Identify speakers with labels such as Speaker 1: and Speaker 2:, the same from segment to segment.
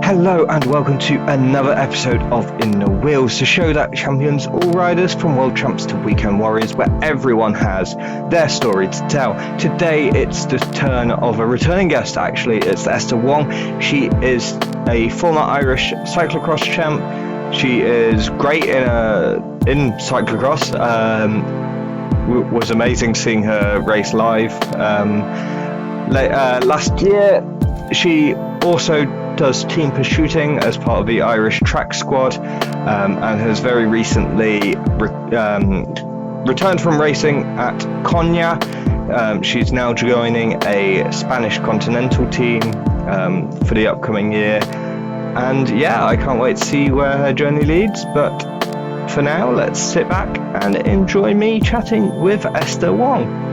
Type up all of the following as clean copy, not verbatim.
Speaker 1: Hello and welcome to another episode of In the Wheels, the show that champions all riders from world champs to weekend warriors, where everyone has their story to tell. Today it's the turn of a returning guest. Actually, it's Esther Wong. She is a former Irish cyclocross champ. She is great in cyclocross. Was amazing seeing her race live last year. She also does team pursuing as part of the Irish track squad, and has very recently returned from racing at Konya. She's now joining a Spanish continental team for the upcoming year, and yeah, I can't wait to see where her journey leads. But for now, let's sit back and enjoy me chatting with Esther Wong.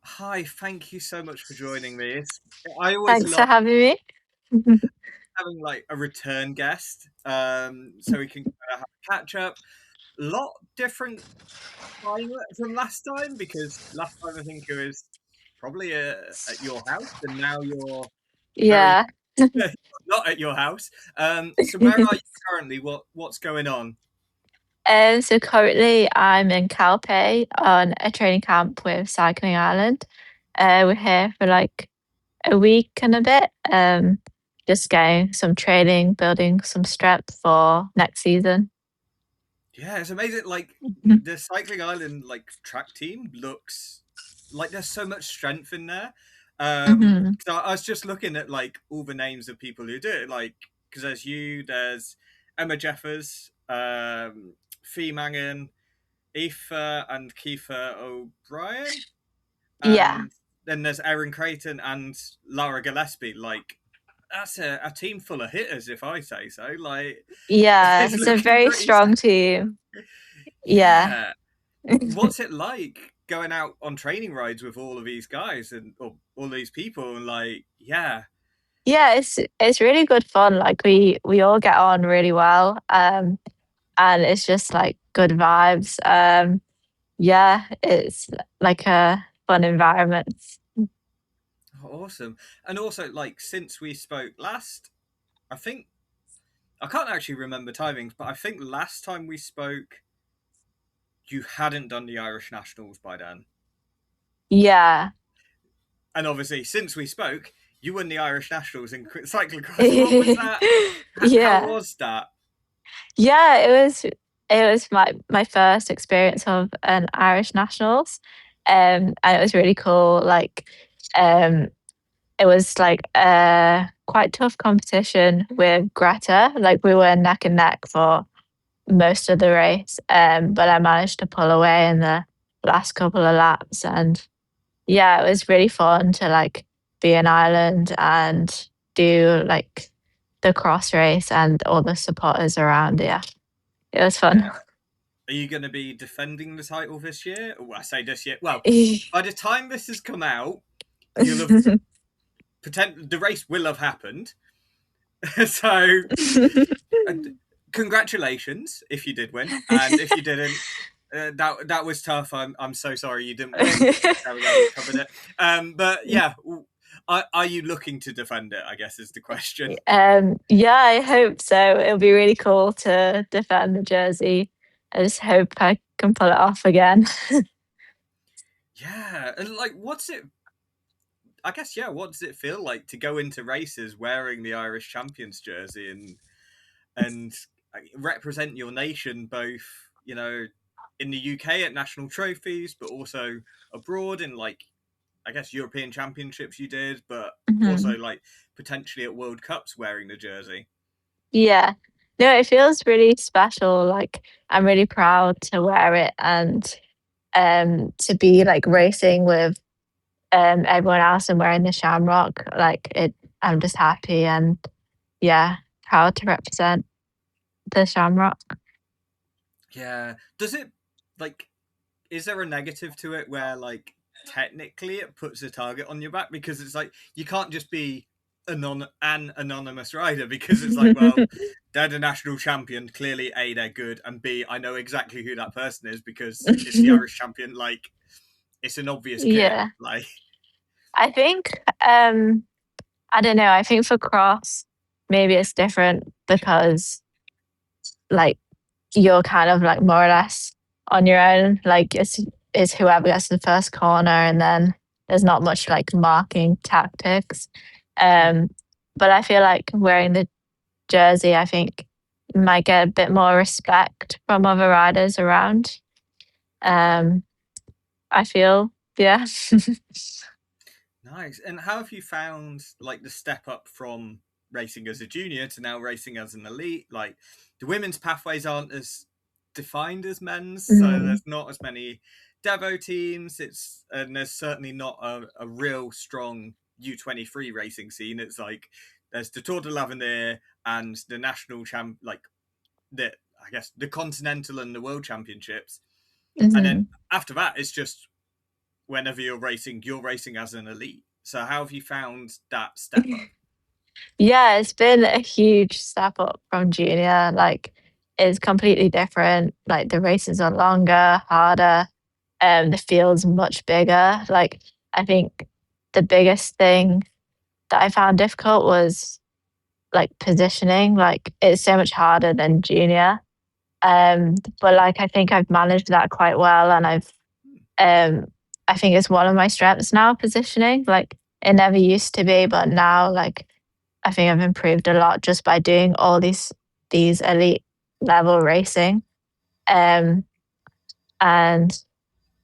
Speaker 1: Hi, thank you so much for joining me. I always
Speaker 2: Thanks for having me.
Speaker 1: having like a return guest, so we can have a catch up. A lot different climate from last time, because last time I think it was probably at your house, and now you're very
Speaker 2: Yeah.
Speaker 1: not at your house. So where are you currently? What's going on?
Speaker 2: So currently I'm in Calpe on a training camp with Cycling Ireland. We're here for like a week and a bit. Just getting some training, building some strength for next season.
Speaker 1: Yeah, it's amazing. Like
Speaker 2: Mhm.
Speaker 1: the Cycling Island track team looks like there's so much strength in there. 'Cause I was just looking at like all the names of people who do it. Like, because there's Emma Jeffers, Fee Mangan, Aoife and Kiefer O'Brien,
Speaker 2: Yeah.
Speaker 1: and then there's Erin Creighton and Laura Gillespie. Like, that's a team full of hitters, if I say so. Like,
Speaker 2: Yeah.
Speaker 1: it's
Speaker 2: It's a
Speaker 1: looking
Speaker 2: very
Speaker 1: pretty.
Speaker 2: strong team. Yeah.
Speaker 1: Yeah. What's it like going out on training rides with all of these guys and or all these people, and like, yeah.
Speaker 2: Yeah, it's really good fun. Like we all get on really well. And it's just like good vibes. Yeah, it's like a fun environment.
Speaker 1: Awesome. And also, like, since we spoke last, I think I can't actually remember timings, but I think last time we spoke you hadn't done the Irish Nationals by then.
Speaker 2: Yeah.
Speaker 1: And obviously, since we spoke, you won the Irish Nationals in cyclocross. What was that? How
Speaker 2: Yeah.
Speaker 1: was that?
Speaker 2: Yeah, it was my first experience of an Irish nationals. And it was really cool. Like um it was like a quite tough competition with Greta. Like we were neck and neck for most of the race. But I managed to pull away in the last couple of laps, and yeah, it was really fun to like be in Ireland and do like the cross race and all the supporters around. Yeah, it was
Speaker 1: Yeah.
Speaker 2: fun.
Speaker 1: Are you going to be defending the title this year? Well, I say this year. Well, by the time this has come out, you'll have the race will have happened. So, uh, congratulations if you did win, and if you didn't, that was tough. I'm so sorry you didn't win. There we go, we covered it. But yeah, are you looking to defend it? I guess is the question.
Speaker 2: Yeah, I hope so. It'll be really cool to defend the jersey. I just hope I can pull it off again.
Speaker 1: Yeah, and like, what's it? I guess yeah. What does it feel like to go into races wearing the Irish champions jersey and represent your nation, both in the UK at national trophies, but also abroad in like, I guess, European championships you did, but also
Speaker 2: Mhm.
Speaker 1: like potentially at World Cups wearing the jersey.
Speaker 2: Yeah. No, it feels really special. Like I'm really proud to wear it and to be like racing with everyone else and wearing the shamrock. Like it I'm just happy and yeah, proud to represent the shamrock.
Speaker 1: Yeah. Does it like? Is there a negative to it where like technically it puts a target on your back, because it's like you can't just be an anonymous rider, because it's like, well, they're the national champion, clearly A, they're good, and B, I know exactly who that person is because it's the Irish champion. Like,
Speaker 3: it's an obvious kit.
Speaker 2: Yeah.
Speaker 3: Like,
Speaker 2: I think I don't know, I think for cross maybe it's different because like you're kind of like more or less on your own. Like it's whoever gets the first corner, and then there's not much like marking tactics.
Speaker 3: hmm.
Speaker 2: Um, but I feel like wearing the jersey, I think you might get a bit more respect from other riders around.
Speaker 3: Okay.
Speaker 2: Um, I feel, yeah.
Speaker 3: Nice. And how have you found like the step up from racing as a junior to now racing as an elite? Like the women's pathways aren't as defined as men's, so
Speaker 2: Mm,
Speaker 3: there's not as many Devo teams. It's and there's certainly not a real strong U23 racing scene. It's like there's the Tour de l'Avenir and the national champ, like the I guess the continental and the world championships, and then
Speaker 2: mhm.
Speaker 3: after that, it's just whenever you're racing as an elite. So how have you found that step up?
Speaker 2: Yeah, it's been a huge step up from junior. Like, it's completely different. Like, the races are longer, harder. The field's much bigger. Like, I think the biggest thing that I found difficult was like positioning. Like, it's so much harder than junior. But like, I think I've managed that quite well, and um, I think it's one of my strengths now, positioning. Like, it never used to be, but now, like, I think I've improved a lot just by doing all these elite level racing. Um, and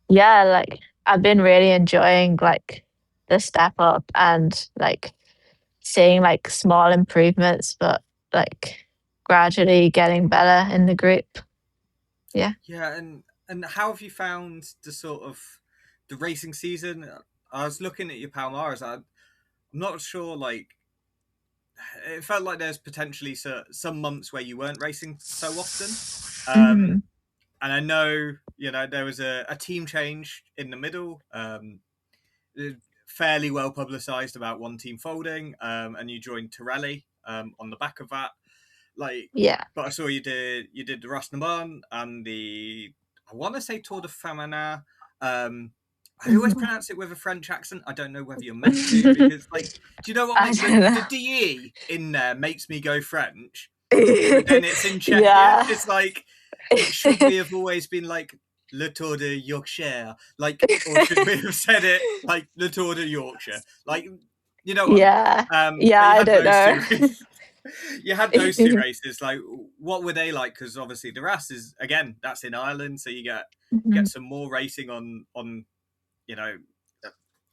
Speaker 2: yeah, like I've been really enjoying like the step up and like seeing like small improvements, but like gradually getting better in the group. Yeah.
Speaker 3: Yeah, and how have you found the sort of the racing season? I was looking at your Palmares. I'm not sure. Like, it felt like there's potentially some months where you weren't racing so often. Um,
Speaker 2: Hmm.
Speaker 3: and I know there was a team change in the middle. Fairly well publicised about one team folding, and you joined Torelli on the back of that. Like,
Speaker 2: Yeah.
Speaker 3: but I saw you did the Rasnaman and the I want to say Tour de Femina. I always
Speaker 2: Mhm.
Speaker 3: pronounce it with a French accent. I don't know whether you're meant to because like, do you know what?
Speaker 2: I
Speaker 3: Like
Speaker 2: don't
Speaker 3: the
Speaker 2: know.
Speaker 3: de in there makes me go French, but then it's in Czechia.
Speaker 2: Yeah.
Speaker 3: It's like should we have always been like Le Tour de Yorkshire, like, or should we have said it like Le Tour de Yorkshire? Like, you know what I mean?
Speaker 2: Yeah. Yeah,
Speaker 3: But you
Speaker 2: I
Speaker 3: had
Speaker 2: don't
Speaker 3: those
Speaker 2: know.
Speaker 3: two. You had those two races. Like, what were they like? Because obviously the Ras is again that's in Ireland, so you get
Speaker 2: Mhm.
Speaker 3: some more racing on you know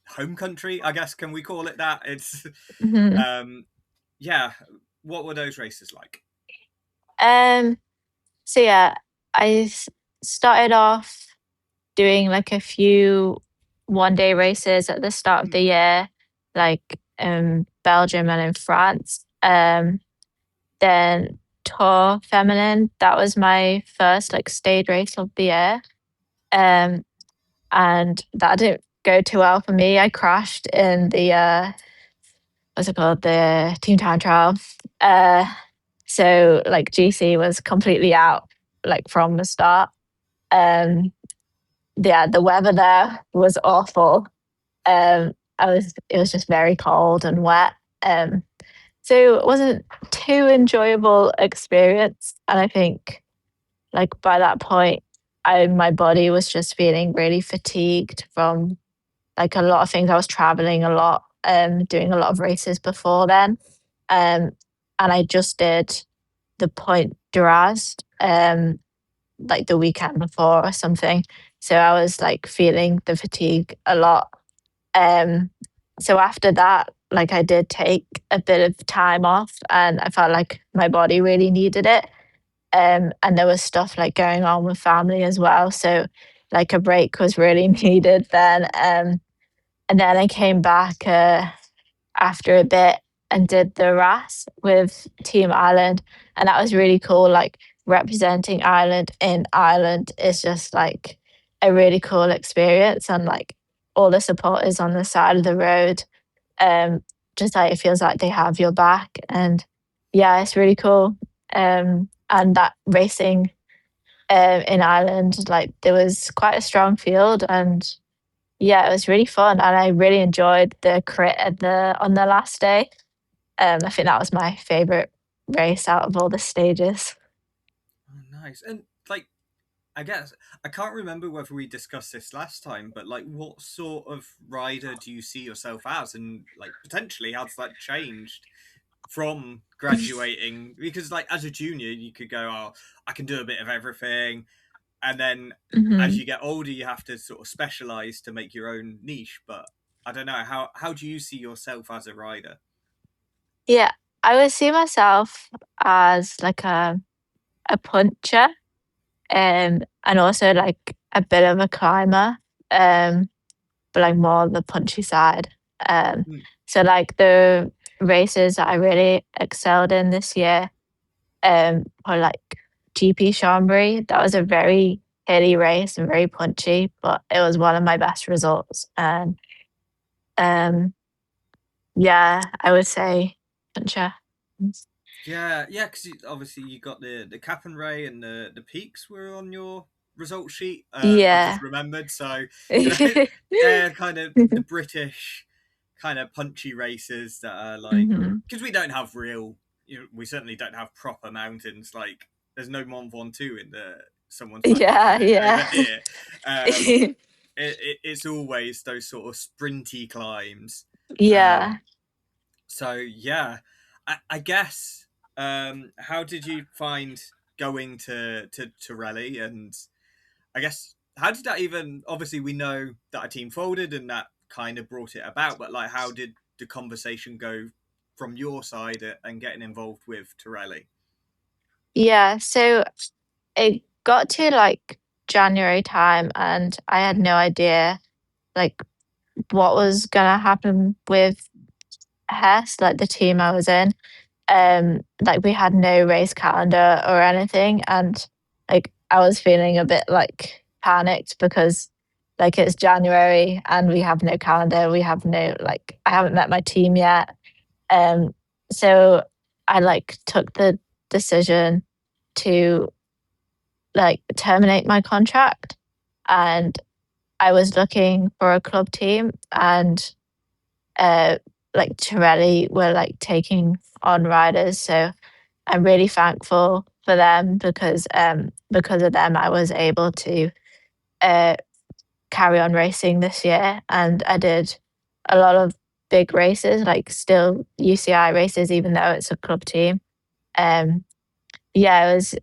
Speaker 3: home country. I guess can we call it that? It's
Speaker 2: Mhm.
Speaker 3: um yeah. What were those races like?
Speaker 2: Um, so yeah, I started off doing like a few 1 day races at the start of
Speaker 3: Hmm.
Speaker 2: the year, like Belgium and in France. Then Tour Feminine, that was my first like stage race of the year. Um, and that didn't go too well for me. I crashed in the what's it called? The Team Time Trial. Uh, so like GC was completely out like from the start. Um, yeah, the weather there was awful. It was just very cold and wet. Um, so it wasn't too enjoyable experience. And I think like by that point, my body was just feeling really fatigued from like a lot of things. I was traveling a lot, doing a lot of races before then. Um, and I just did the Point Duraz, like the weekend before or something. So I was like feeling the fatigue a lot. Um, so after that, like I did take a bit of time off and I felt like my body really needed it. And there was stuff like going on with family as well. So like a break was really needed then. And then I came back after a bit and did the RAS with Team Ireland. And that was really cool. Like representing Ireland in Ireland is just like a really cool experience. And like all the supporters on the side of the road, um, just like it feels like they have your back. And yeah, it's really cool. And that racing in Ireland, like there was quite a strong field and yeah, it was really fun, and I really enjoyed the crit at the on the last day. I think that was my favorite race out of all the stages.
Speaker 3: Oh, nice. And like, I guess I can't remember whether we discussed this last time, but like, what sort of rider do you see yourself as, and like potentially how's that changed from graduating? Because like as a junior, you could go, "Oh, I can do a bit of everything," and then as
Speaker 2: Hmm.
Speaker 3: you get older, you have to sort of specialize to make your own niche. But I don't know how do you see yourself as a rider?
Speaker 2: Yeah, I would see myself as like a puncher, and also like a bit of a climber, but like more the punchy side. Um,
Speaker 3: Mm,
Speaker 2: so like the races that I really excelled in this year, were like GP Chambry. That was a very hilly race and very punchy, but it was one of my best results. And um, yeah, I would say puncher.
Speaker 3: yeah, yeah, because obviously you got the Cap and Ray and the Peaks were on your result sheet. I just
Speaker 2: Yeah.
Speaker 3: remembered, so you know they're kind of the British kind of punchy races that are like,
Speaker 2: Hmm.
Speaker 3: because we don't have real, we certainly don't have proper mountains. Like there's no Mont Ventoux in the someone's like
Speaker 2: Yeah,
Speaker 3: over
Speaker 2: yeah.
Speaker 3: here. It's always those sort of sprinty climbs. Um,
Speaker 2: Yeah.
Speaker 3: so yeah, I guess. How did you find going to rally? And I guess how did that even? Obviously, we know that a team folded, and that kind of brought it about. But like, how did the conversation go from your side and getting involved with Torelli?
Speaker 2: Yeah, so it got to like January time and I had no idea like what was gonna happen with Hess, like the team I was in. Like we had no race calendar or anything, and like I was feeling a bit like panicked because like it's January and we have no calendar, we have no like I haven't met my team yet. Um, so I like took the decision to like terminate my contract, and I was looking for a club team, and uh like Torelli were like taking on riders, so I'm really thankful for them because of them I was able to uh carry on racing this year, and I did a lot of big races, like still UCI races even though it's a club team. um yeah, it was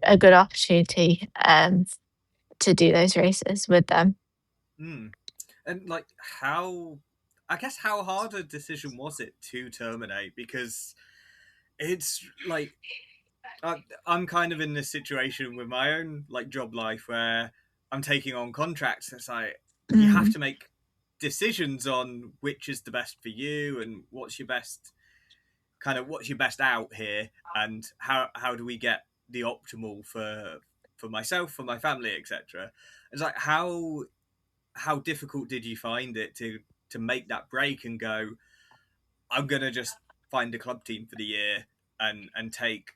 Speaker 2: a good opportunity to do those races with them.
Speaker 3: Mm. And like, how? I guess how hard a decision was it to terminate? Because it's like I'm kind of in this situation with my own like job life where I'm taking on contracts. It's like you have
Speaker 2: Mm,
Speaker 3: to make decisions on which is the best for you and what's your best out here, and how do we get the optimal for myself, for my family, etc. It's like how difficult did you find it to make that break and go, I'm gonna just find a club team for the year and take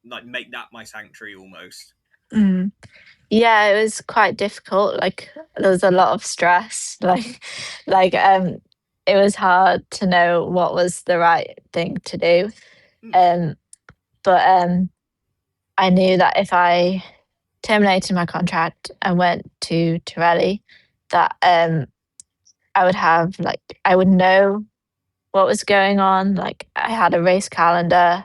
Speaker 3: like make that my sanctuary almost.
Speaker 2: mm. Yeah, it was quite difficult. Like there was a lot of stress. Like it was hard to know what was the right thing to do.
Speaker 3: Mm,
Speaker 2: Um, but I knew that if I terminated my contract and went to Torelli, that I would have like I would know what was going on. Like I had a race calendar.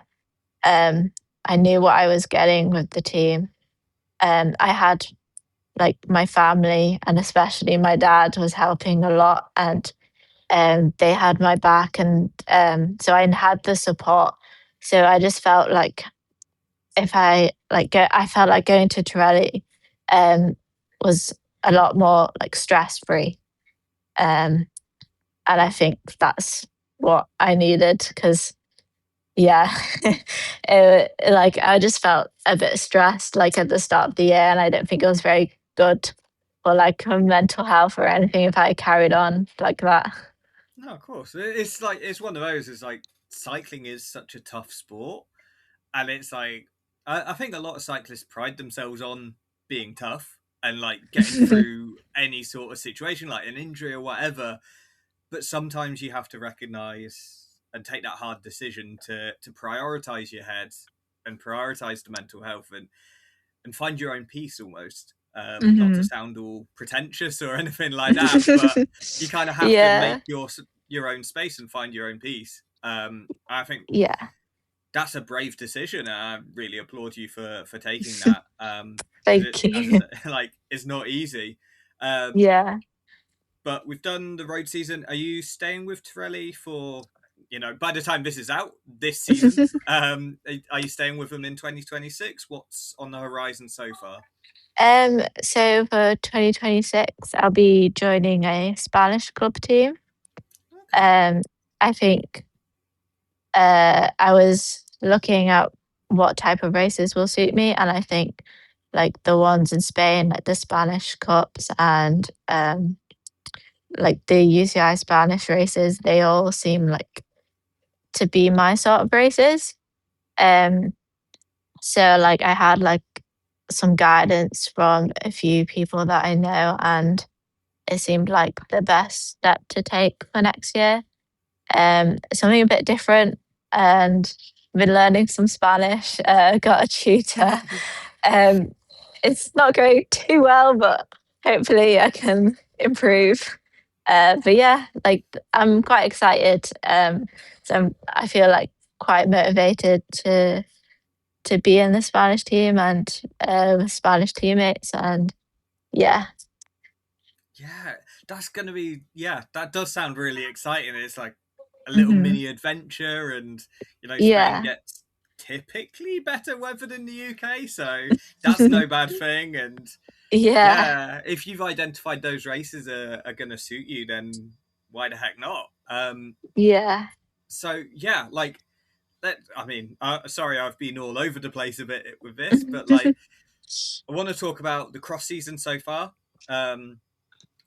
Speaker 2: Um, I knew what I was getting with the team. I had like my family and especially my dad was helping a lot, and they had my back, and so I had the support. So I just felt like if I like I felt like going to Torelli um was a lot more like stress free. um and I think that's what I needed because yeah, like I just felt a bit stressed like at the start of the year, and I don't think it was very good for like mental health or anything if I carried on like that.
Speaker 3: no, of course. It's like it's one of those. It's like cycling is such a tough sport, and it's like I think a lot of cyclists pride themselves on being tough, and like getting through any sort of situation, like an injury or whatever. But sometimes you have to recognize and take that hard decision to prioritize your head and prioritize the mental health and find your own peace almost. Not to sound all pretentious or anything like that, but you kind of have to make your own space and find your own peace. I think that's a brave decision. I really applaud you for taking that.
Speaker 2: Thank you.
Speaker 3: As I said, like, it's not easy.
Speaker 2: Yeah.
Speaker 3: But we've done the road season. Are you staying with Torelli for, by the time this is out, this season? Are you staying with them in 2026? What's on the horizon so far?
Speaker 2: So for 2026, I'll be joining a Spanish club team.
Speaker 3: Okay.
Speaker 2: I think I was looking at what type of races will suit me, and I think like the ones in Spain, like the Spanish Cups and like the UCI Spanish races, they all seem like to be my sort of races. So like I had like some guidance from a few people that I know, and it seemed like the best step to take for next year. Something a bit different, and been learning some Spanish. Got a tutor. It's not going too well, but hopefully I can improve. But yeah, like I'm quite excited. So I feel like quite motivated to be in the Spanish team and with Spanish teammates, and yeah.
Speaker 3: Yeah, that's going to be, that does sound really exciting. It's like a little mini adventure, and, Spain gets typically better weather than the UK, so that's no bad thing. And if you've identified those races are going to suit you, then why the heck not? So, like, sorry, I've been all over the place a bit with this, but like, I want to talk about the cross season so far.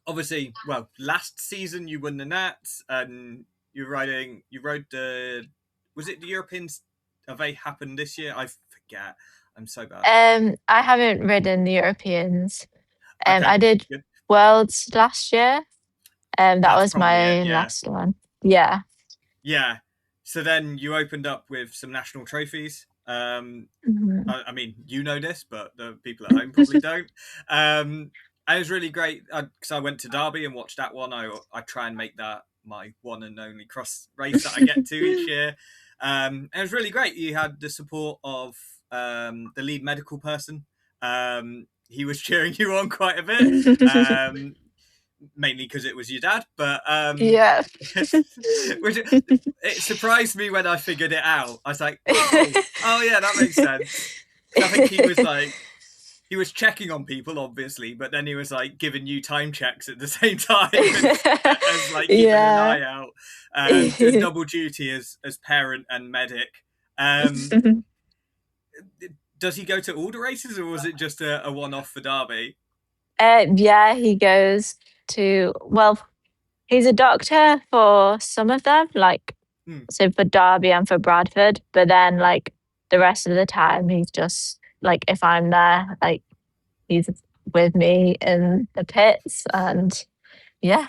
Speaker 3: Obviously, well, last season you won the Nats, and you rode the, was it the Europeans? Have they happened this year? I forget. I'm so bad.
Speaker 2: I haven't ridden the Europeans.
Speaker 3: Okay,
Speaker 2: I did
Speaker 3: good.
Speaker 2: Worlds last year. That
Speaker 3: That's
Speaker 2: was
Speaker 3: probably
Speaker 2: my
Speaker 3: it,
Speaker 2: last one. Yeah.
Speaker 3: Yeah. So then you opened up with some national trophies. I mean, you know this, but the people at home probably don't. And it was really great because I went to Derby and watched that one. I try and make that my one and only cross race that I get to each year. And it was really great. You had the support of the lead medical person. He was cheering you on quite a bit. Mainly because it was your dad, but which, it surprised me when I figured it out. I was like, oh yeah, that makes sense. I think he was checking on people, obviously, but then he was like giving you time checks at the same time as like keeping an eye out. Doing double duty as parent and medic. Does he go to all the races, or was it just a one-off for Derby?
Speaker 2: Yeah, he goes to, well, he's a doctor for some of them, like so for Derby and for Bradford, but then like the rest of the time he's just like, if I'm there, like he's with me in the pits, and yeah.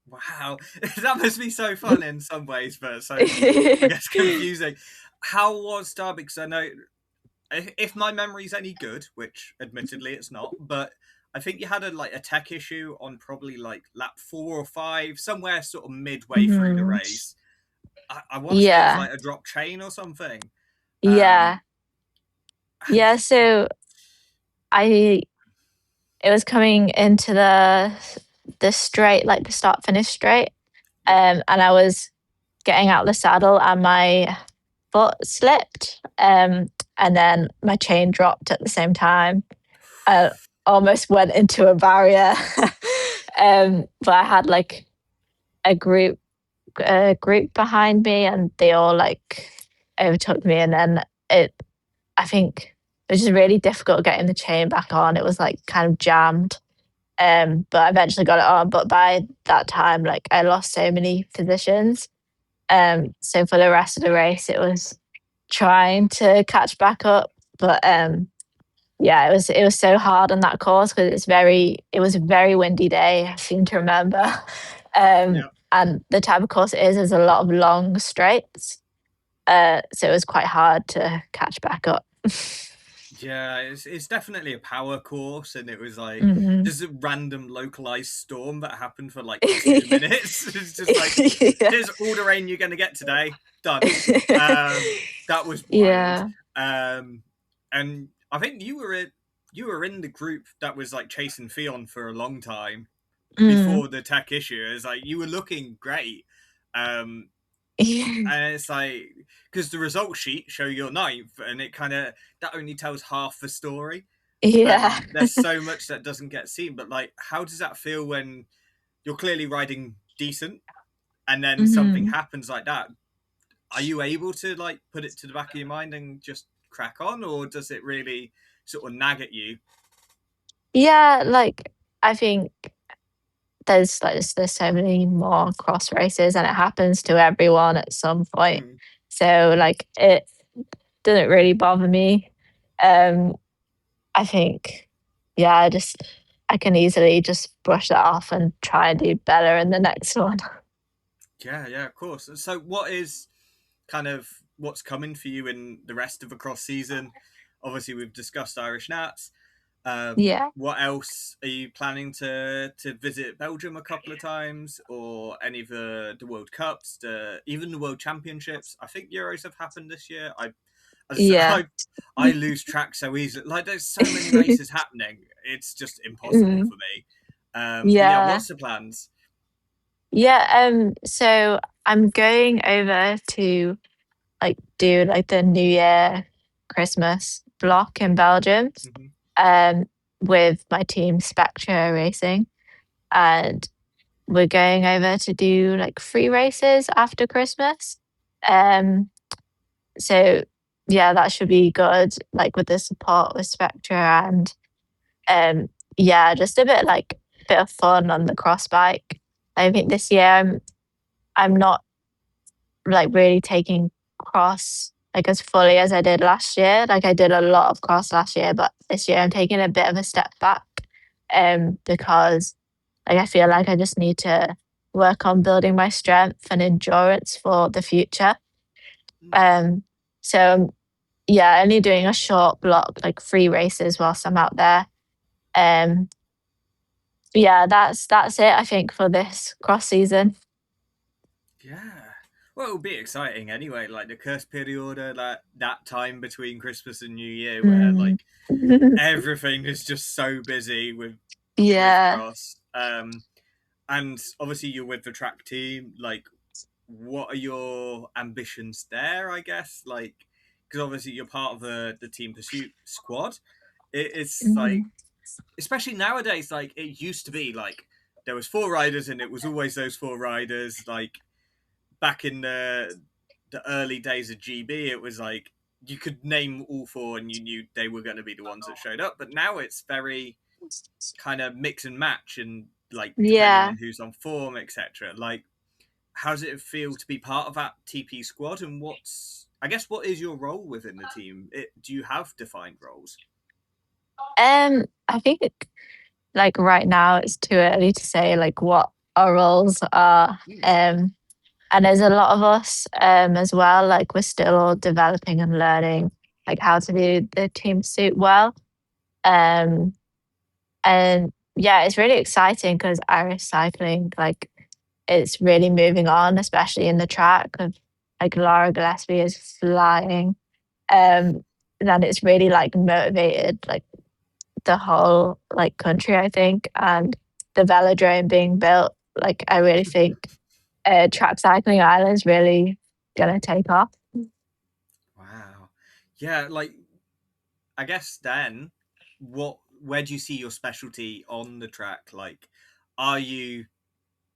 Speaker 3: Wow, that must be so fun in some ways, but so I guess confusing. How was Derby? Because I know, if my memory's any good, which admittedly it's not, but I think you had a tech issue on probably like lap 4 or 5, somewhere sort of midway through the race. I want to say it was like a drop chain or something.
Speaker 2: So it was coming into the straight, like the start finish straight, and I was getting out of the saddle and my foot slipped, and then my chain dropped at the same time. I almost went into a barrier. But I had like a group behind me, and they all like overtook me, and then I think it was just really difficult getting the chain back on. It was like kind of jammed. But I eventually got it on. But by that time, like I lost so many positions. So for the rest of the race, it was trying to catch back up. But yeah, it was so hard on that course because it was a very windy day. I seem to remember,
Speaker 3: Yeah.
Speaker 2: and the type of course it is there's a lot of long straights, so it was quite hard to catch back up.
Speaker 3: Yeah, it's definitely a power course, and it was like
Speaker 2: Mhm.
Speaker 3: just a random localized storm that happened for like 2 minutes. It's just like,
Speaker 2: Yeah.
Speaker 3: here's all the rain you're gonna get today. Done. That was wild.
Speaker 2: Yeah.
Speaker 3: Um, and I think you were in the group that was like chasing Fion for a long time
Speaker 2: Mm.
Speaker 3: before the tech issue. It's like you were looking great. Um,
Speaker 2: Yeah.
Speaker 3: and it's like, because the result sheet show you're ninth, and it kind of, that only tells half the story,
Speaker 2: Yeah.
Speaker 3: and there's so much that doesn't get seen. But like, how does that feel when you're clearly riding decent and then something
Speaker 2: Mhm.
Speaker 3: happens like that? Are you able to like put it to the back of your mind and just crack on, or does it really sort of nag at you?
Speaker 2: Yeah, like, I think there's so many more cross races, and it happens to everyone at some point.
Speaker 3: Mm.
Speaker 2: So, like, it didn't really bother me. Um, I think, yeah, I can easily just brush that off and try and do better in the next one.
Speaker 3: Yeah, yeah, of course. So what is kind of what's coming for you in the rest of the cross season? Obviously, we've discussed Irish Nats.
Speaker 2: Yeah.
Speaker 3: What else are you planning to visit Belgium a couple of times, or any of the World Cups, even the World Championships? I think Euros have happened this year. As I said,
Speaker 2: Yeah.
Speaker 3: I lose track so easily. Like, there's so many races happening. It's just impossible
Speaker 2: Mm.
Speaker 3: for me. But yeah,
Speaker 2: Yeah.
Speaker 3: what's the plans?
Speaker 2: Yeah, so I'm going over to, like, do, like, the New Year, Christmas block in Belgium,
Speaker 3: Hmm.
Speaker 2: um, with my team Spectra Racing, and we're going over to do, like, free races after Christmas. Um, so yeah, that should be good, like, with the support with Spectra and, um, yeah, just a bit of fun on the cross bike. I think this year I'm not, like, really taking cross, like, as fully as I did last year. Like, I did a lot of cross last year, but this year I'm taking a bit of a step back, because, like, I feel like I just need to work on building my strength and endurance for the future. Um, so yeah, only doing a short block, like, free races whilst I'm out there. Um, yeah, that's it, I think, for this cross season.
Speaker 3: Yeah. Well, it'll be exciting anyway. Like the cursed period, that time between Christmas and New Year, where
Speaker 2: Mm.
Speaker 3: like everything is just so busy with
Speaker 2: Yeah.
Speaker 3: cross. And obviously you're with the track team. Like, what are your ambitions there? I guess like, because obviously you're part of the team pursuit squad. It's like,
Speaker 2: Mhm.
Speaker 3: especially nowadays, like it used to be like there was four riders and it was always those four riders. Like back in the early days of GB, it was like you could name all four and you knew they were going to be the ones that showed up. But now it's very kind of mix and match, and like depending
Speaker 2: Yeah.
Speaker 3: on who's on form, etc. Like, how does it feel to be part of that TP squad, and I guess what is your role within the team? Do you have defined roles?
Speaker 2: I think, like, right now it's too early to say, like, what our roles are.
Speaker 3: Hmm.
Speaker 2: And there's a lot of us, as well. Like, we're still all developing and learning, like, how to do the team suit well. Um, and yeah, it's really exciting because Irish cycling, like, it's really moving on, especially in the track. Of, like, Laura Gillespie is flying. And it's really, like, motivated, like, the whole, like, country, I think, and the velodrome being built. Like, I really think track cycling Ireland's really gonna take off.
Speaker 3: Wow. Yeah, like I guess then, where do you see your specialty on the track? Like, are you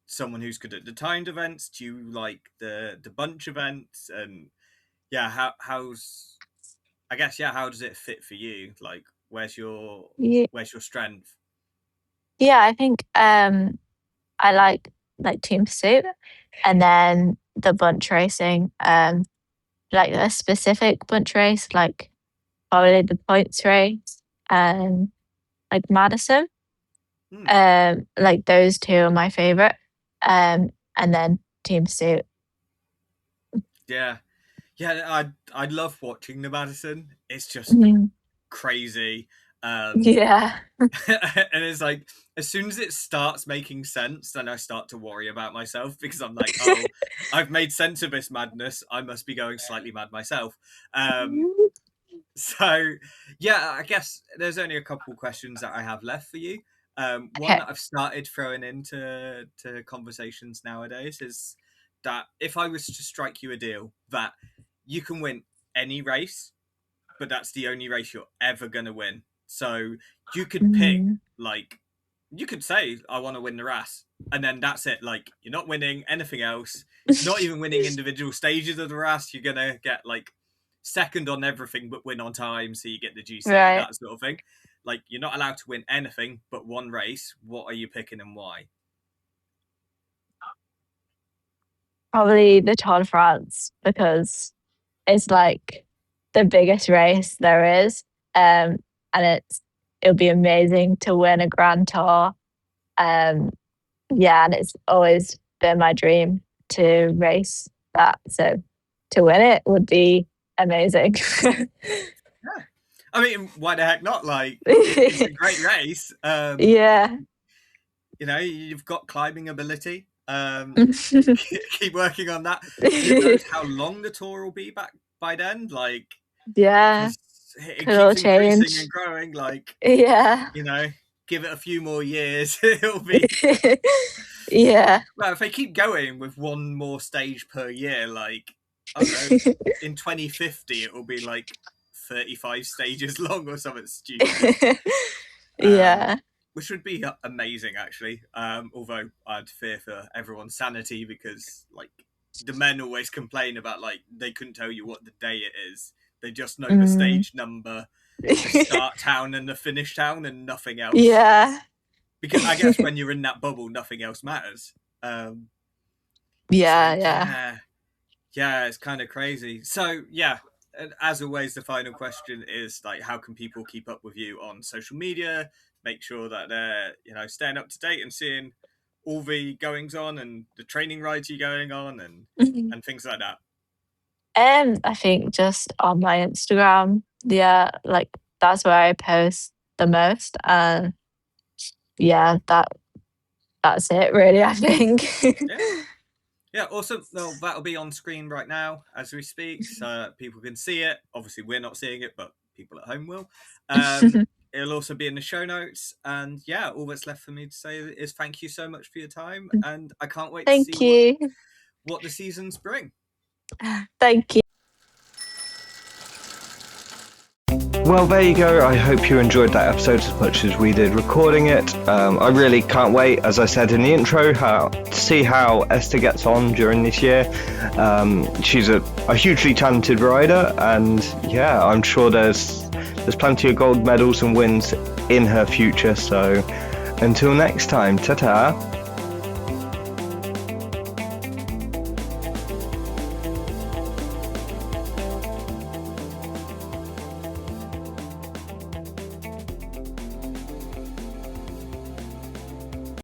Speaker 3: someone who's good at the timed events? Do you like the bunch events? And yeah, how's I guess yeah, how does it fit for you? Like,
Speaker 2: Yeah,
Speaker 3: where's your strength?
Speaker 2: yeah, I think I like team pursuit, and then the bunch racing. Like a specific bunch race, like probably the points race, and like Madison.
Speaker 3: Mm.
Speaker 2: Like those two are my favorite. And then Team Pursuit.
Speaker 3: Yeah, I love watching the Madison. It's just
Speaker 2: Mhm.
Speaker 3: crazy.
Speaker 2: Yeah.
Speaker 3: And it's like, as soon as it starts making sense, then I start to worry about myself, because I'm like, oh, I've made sense of this madness. I must be going slightly mad myself. So, yeah, I guess there's only a couple questions that I have left for you. One
Speaker 2: Okay.
Speaker 3: that I've started throwing into conversations nowadays is that if I was to strike you a deal that you can win any race, but that's the only race you're ever going to win. So you could pick,
Speaker 2: Mhm.
Speaker 3: like, you could say, I want to win the RAS, and then that's it. Like, you're not winning anything else, not even winning individual stages of the RAS. You're going to get, like, second on everything but win on time, so you get the GC,
Speaker 2: Right.
Speaker 3: that sort of thing. Like, you're not allowed to win anything but one race. What are you picking and why?
Speaker 2: Probably the Tour de France, because it's like the biggest race there is. And it'll be amazing to win a Grand Tour. Um, yeah, and it's always been my dream to race that. So to win it would be amazing.
Speaker 3: Yeah. I mean, why the heck not? Like, it's a great race.
Speaker 2: Yeah.
Speaker 3: You know, you've got climbing ability. Keep working on that. Who knows how long the tour will be back by then? Like,
Speaker 2: Yeah.
Speaker 3: because it
Speaker 2: Could all
Speaker 3: keeps increasing
Speaker 2: change.
Speaker 3: and growing. Like,
Speaker 2: Yeah.
Speaker 3: you know, give it a few more years, it'll be.
Speaker 2: Yeah.
Speaker 3: Well, if they keep going with one more stage per year, like, I don't know, in 2050 it will be like 35 stages long or something stupid.
Speaker 2: Yeah.
Speaker 3: Which would be amazing, actually. Although I'd fear for everyone's sanity, because, like, the men always complain about, like, they couldn't tell you what the day it is. They just know the stage number, the start town and the finish town, and nothing else.
Speaker 2: Yeah.
Speaker 3: Because I guess when you're in that bubble, nothing else matters.
Speaker 2: Yeah.
Speaker 3: Yeah, it's kind of crazy. So, yeah, as always, the final question is, like, how can people keep up with you on social media? Make sure that they're, you know, staying up to date and seeing all the goings on and the training rides you're going on, and things like that.
Speaker 2: I think just on my Instagram, yeah, like that's where I post the most, and yeah, that's it really, I think.
Speaker 3: Yeah, awesome. Well, that'll be on screen right now as we speak, so people can see it. Obviously, we're not seeing it, but people at home will. It'll also be in the show notes. And yeah, all that's left for me to say is thank you so much for your time. And I can't wait to
Speaker 2: Thank
Speaker 3: see
Speaker 2: you.
Speaker 3: what the seasons bring.
Speaker 2: Thank you.
Speaker 1: Well, there you go. I hope you enjoyed that episode as much as we did recording it. I really can't wait, as I said in the intro, to see how Esther gets on during this year. She's a hugely talented rider, and yeah, I'm sure there's plenty of gold medals and wins in her future. So until next time, ta-ta.